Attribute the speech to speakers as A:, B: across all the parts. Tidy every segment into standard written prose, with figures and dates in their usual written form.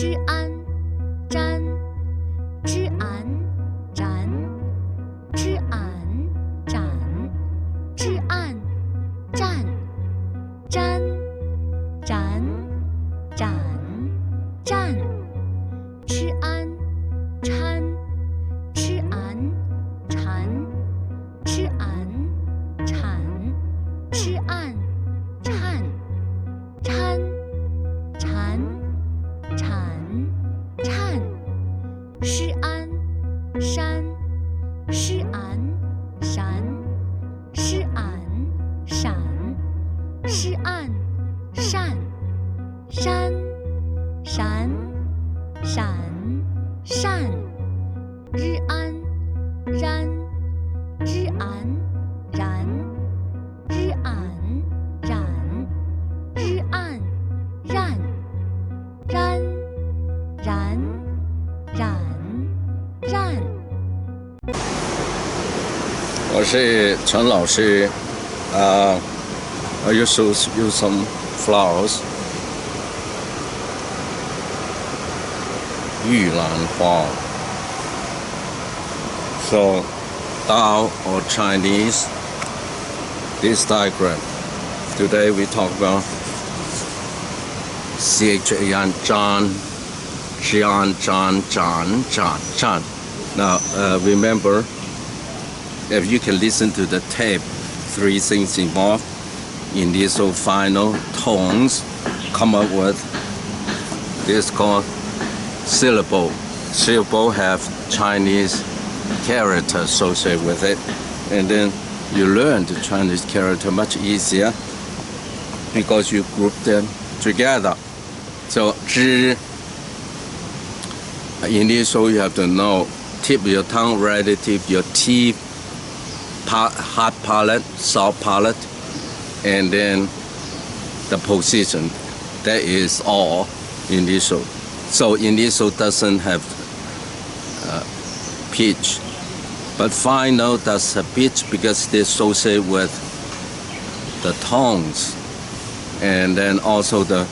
A: 知安占知安占知安占知安占占占占占吃安掺吃安掺吃安产吃安颤掺缠产颤施安山施安山施安闪施安善山闪闪善日安然日安然日安然日安然然然然然。
B: 我是陈老师I used to use some flowers. 玉兰花. So, Tao or Chinese, this diagram. Today we talk about zhan, zhan, zhan, zhan, zhan, zhan. Now, remember, if you can listen to the tape, three things involved: initial, final, tones, come up with this called syllable. Syllable have Chinese character associated with it, and then you learn the Chinese character much easier because you group them together. So, zhi, initial you have to know, tip your tongue, relative, your teeth, hot palate, soft palate, and then the position. That is all initial. So initial doesn't have pitch, but final does have pitch because they associate with the tones, and then also the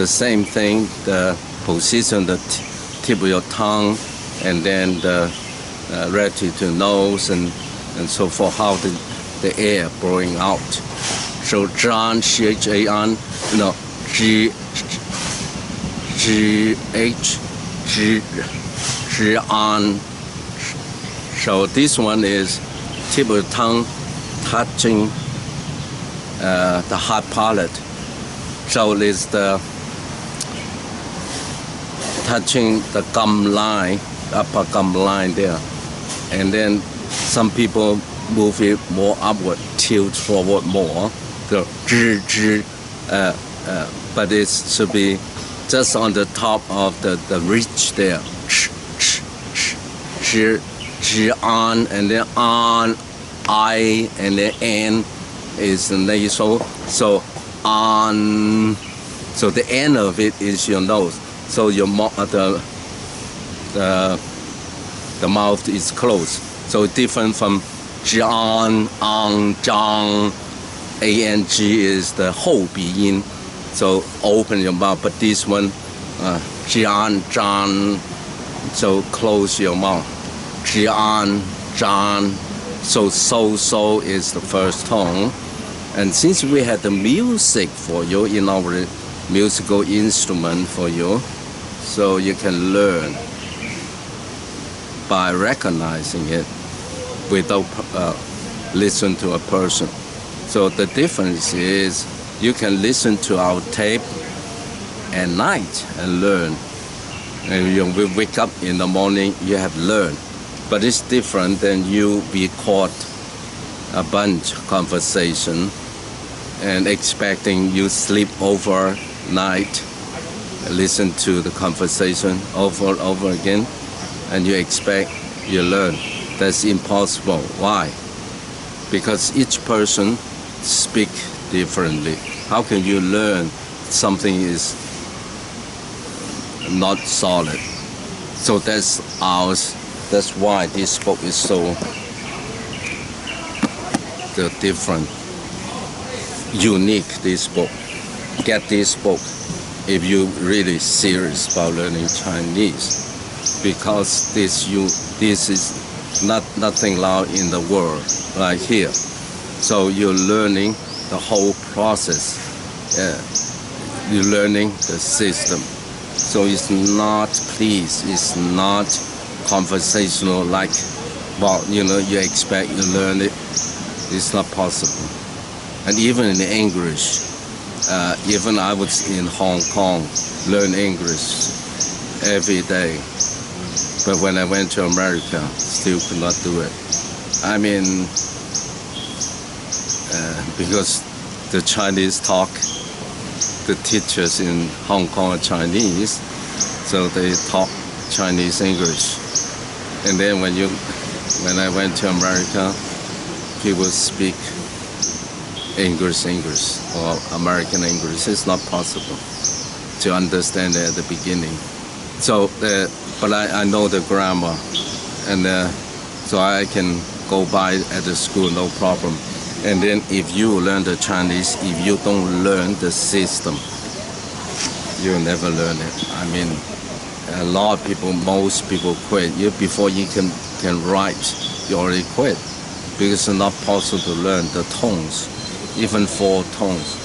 B: same thing, the position, the tip of your tongue, and then the relative to nose and so forth, how the air blowing out. So zhan, zhan, no, zh, zhan. So this one is tip of the tongue touching the hot palate. So it's the touching the gum line, upper gum line there, and then some people move it more upward, tilt forward more. So but it should be just on the top of the ridge there. Zhan, and then an, I, and then n is nasal. So an, so the end of it is your nose. So your the mouth is closed. So different from zhan, ang, zhang, ang is the whole 鼻音. So open your mouth, but this one, zhan, zhan, so close your mouth. Zhan, zhan, so is the first tone. And since we had the music for you in our musical instrument for you, so you can learn by recognizing it without listen to a person. So the difference is you can listen to our tape at night and learn. And you will wake up in the morning, you have learned. But it's different than you be caught a bunch conversation and expecting you sleep overnight, listen to the conversation over and over again, and you expect you learn. That's impossible. Why? Because each person speak differently. How can you learn something is not solid? So that's ours. That's why this book is so different, unique. This book, get this book. if you're really serious about learning Chinese, because this is nothing loud in the world like here. So you're learning the whole process. You're learning the system. So it's not conversational like, well, you expect you learn it. It's not possible. And even in English, even I was in Hong Kong, learn English every day. But when I went to America, still could not do it. I mean, because the Chinese talk, the teachers in Hong Kong are Chinese, so they talk Chinese English. And then when I went to America, people speak English or American English. It's not possible to understand it at the beginning. So, but I know the grammar, and so I can go by at the school, no problem. And then if you learn the Chinese, if you don't learn the system, you'll never learn it. I mean, a lot of people, most people quit. Before you can write, you already quit. Because it's not possible to learn the tones, even 4 tones.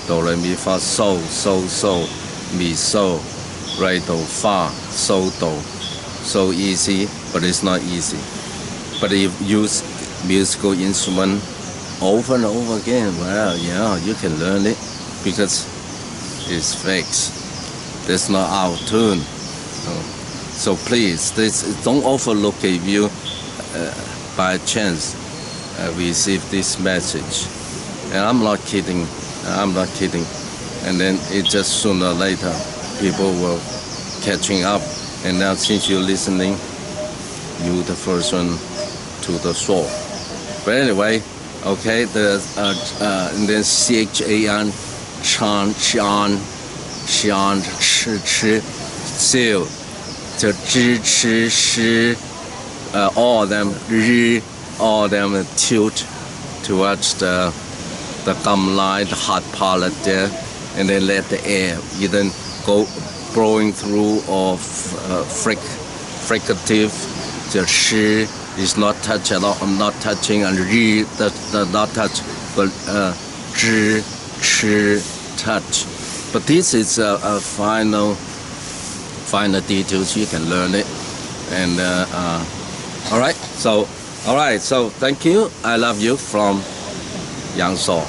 B: Do, re, mi, fa, sol, mi, so, re, do, fa, so, do. So easy, but it's not easy. But if you use musical instrument over and over again, well, yeah, you can learn it because it's fixed. That's not our tune. So please, don't overlook if you by chance receive this message. And I'm not kidding. And then it just sooner or later people will catching up. And now since you're listening, you're the first one to the shore. But anyway, okay, and then CHAN, shan, chi, seal, the zhi, chi, shi, all of them, ri, all of them tilt towards the gum line, the hot palate there, and then let the air either go blowing through or fricative. The shi is not touch at all. I'm not touching, and ri does not touch, but zhi, chi, touch. But this is a final details. You can learn it, and all right. So thank you. I love you from Yang So.